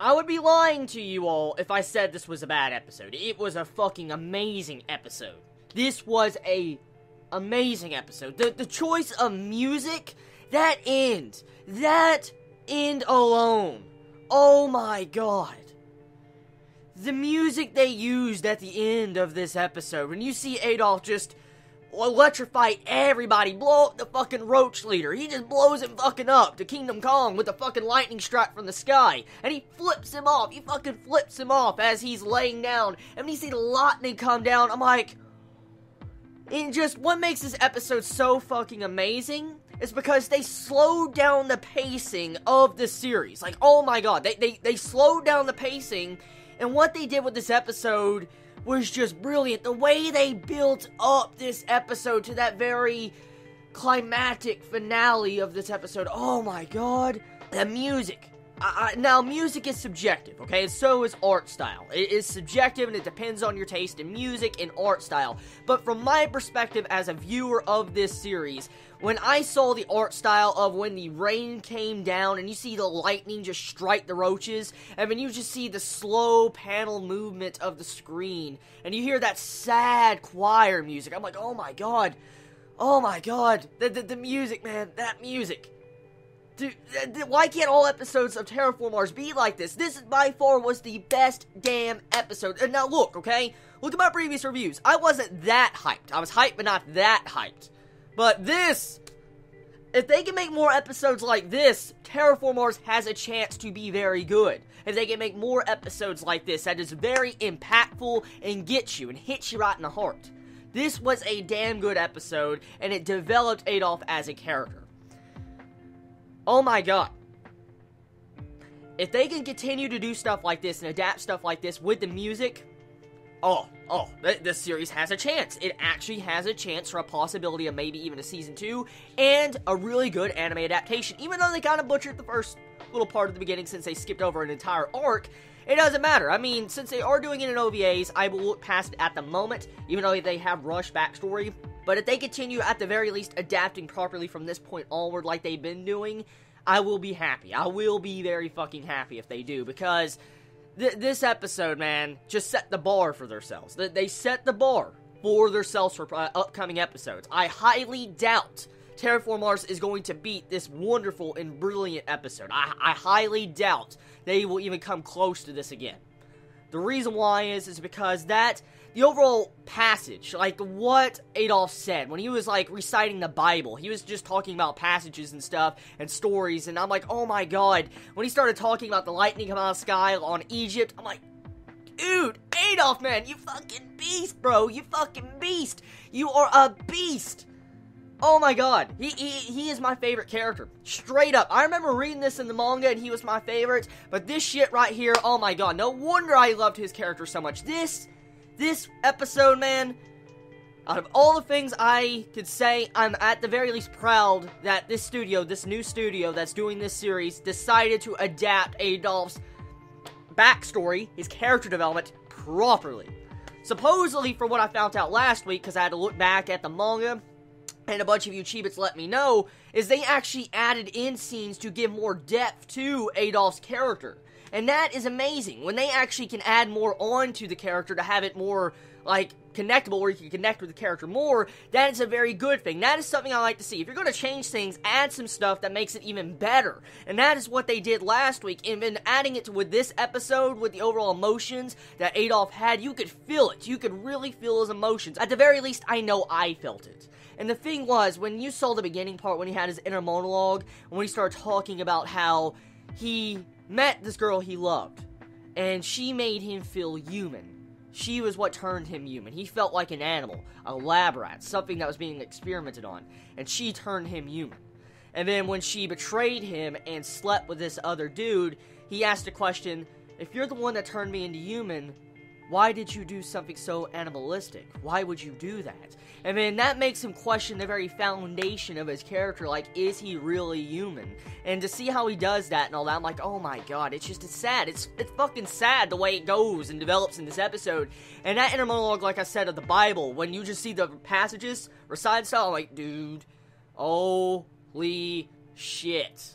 I would be lying to you all if I said this was a bad episode. It was a fucking amazing episode. This was a amazing episode. The choice of music, that end alone. Oh my god. The music they used at the end of this episode, when you see Adolf just electrify everybody, blow up the fucking Roach Leader. He just blows him fucking up to Kingdom Come with a fucking lightning strike from the sky. And he flips him off. He fucking flips him off as he's laying down. And when you see the lightning come down, I'm like... And just what makes this episode so fucking amazing is because they slowed down the pacing of the series. Like, oh my god, they slowed down the pacing, and what they did with this episode was just brilliant. The way they built up this episode to that very climactic finale of this episode, oh my god. The music. Now, music is subjective, okay? And so is art style. It is subjective, and it depends on your taste in music and art style. But from my perspective as a viewer of this series, when I saw the art style of when the rain came down, and you see the lightning just strike the roaches, and then you just see the slow panel movement of the screen, and you hear that sad choir music, I'm like, oh my god. Oh my god. The music, man. That music. Dude, why can't all episodes of Terra Formars be like this? This, by far, was the best damn episode. And now, look, okay? Look at my previous reviews. I wasn't that hyped. I was hyped, but not that hyped. But this... If they can make more episodes like this, Terra Formars has a chance to be very good. If they can make more episodes like this, that is very impactful and gets you and hits you right in the heart. This was a damn good episode, and it developed Adolf as a character. Oh my god. If they can continue to do stuff like this and adapt stuff like this with the music, this series has a chance. It actually has a chance for a possibility of maybe even a season 2 and a really good anime adaptation. Even though they kind of butchered the first little part of the beginning since they skipped over an entire arc, it doesn't matter. I mean, since they are doing it in OVAs, I will look past it at the moment, even though they have rushed backstory. But if they continue, at the very least, adapting properly from this point onward like they've been doing, I will be happy. I will be very fucking happy if they do, because this episode, man, just set the bar for themselves. They set the bar for themselves for upcoming episodes. I highly doubt Terra Formars is going to beat this wonderful and brilliant episode. I highly doubt they will even come close to this again. The reason why is because the overall passage, like what Adolf said, when he was like reciting the Bible, he was just talking about passages and stuff, and stories, and I'm like, oh my god, when he started talking about the lightning coming out of the sky on Egypt, I'm like, dude, Adolf, man, you fucking beast, bro, you fucking beast, you are a beast. Oh my god, he is my favorite character, straight up. I remember reading this in the manga and he was my favorite, but this shit right here, oh my god, no wonder I loved his character so much. This episode, man, out of all the things I could say, I'm at the very least proud that this new studio that's doing this series, decided to adapt Adolf's backstory, his character development, properly. Supposedly, from what I found out last week, because I had to look back at the manga, and a bunch of you Chibits let me know, is they actually added in scenes to give more depth to Adolf's character. And that is amazing. When they actually can add more on to the character to have it more, like, connectable, where you can connect with the character more, that is a very good thing. That is something I like to see. If you're going to change things, add some stuff that makes it even better. And that is what they did last week. And then adding it to with this episode, with the overall emotions that Adolf had, you could feel it. You could really feel his emotions. At the very least, I know I felt it. And the thing was, when you saw the beginning part, when he had his inner monologue, when he started talking about how he met this girl he loved, and she made him feel human. She was what turned him human. He felt like an animal, a lab rat, something that was being experimented on, and she turned him human. And then when she betrayed him and slept with this other dude, he asked the question, if you're the one that turned me into human, why did you do something so animalistic? Why would you do that? And then that makes him question the very foundation of his character, like, is he really human? And to see how he does that and all that, I'm like, oh my god, it's sad. It's fucking sad the way it goes and develops in this episode. And that inner monologue, like I said, of the Bible, when you just see the passages recited style, I'm like, dude, holy shit.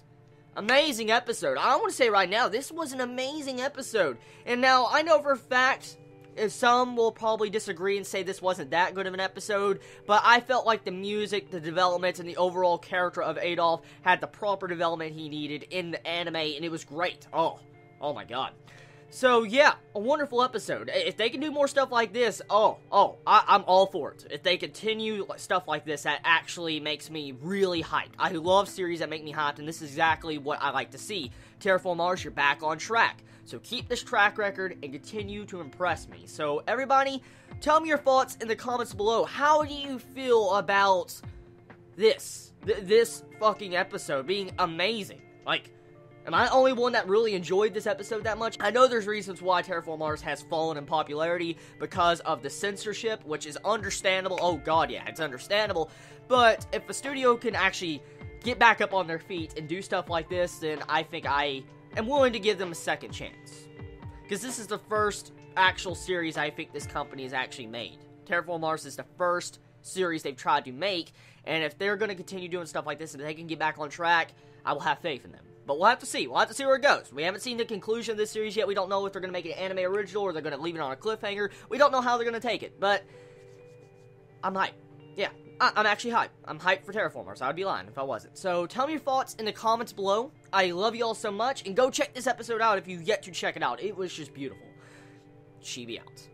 Amazing episode. I want to say right now, this was an amazing episode. And now, I know for a fact, some will probably disagree and say this wasn't that good of an episode, but I felt like the music, the development, and the overall character of Adolf had the proper development he needed in the anime, and it was great. Oh my god. So, yeah, a wonderful episode. If they can do more stuff like this, I'm all for it. If they continue stuff like this, that actually makes me really hyped. I love series that make me hyped, and this is exactly what I like to see. Terra Formars, you're back on track. So keep this track record and continue to impress me. So, everybody, tell me your thoughts in the comments below. How do you feel about this fucking episode being amazing? Like, am I the only one that really enjoyed this episode that much? I know there's reasons why Terra Formars has fallen in popularity because of the censorship, which is understandable. Oh god, yeah, it's understandable. But if a studio can actually get back up on their feet and do stuff like this, then I think I am willing to give them a second chance. Because this is the first actual series I think this company has actually made. Terra Formars is the first series they've tried to make, and if they're going to continue doing stuff like this and they can get back on track, I will have faith in them. But we'll have to see. We'll have to see where it goes. We haven't seen the conclusion of this series yet. We don't know if they're going to make it an anime original or they're going to leave it on a cliffhanger. We don't know how they're going to take it. But I'm hyped. Yeah, I'm actually hyped. I'm hyped for Terra Formars. I would be lying if I wasn't. So tell me your thoughts in the comments below. I love you all so much. And go check this episode out if you've yet to check it out. It was just beautiful. Chibi out.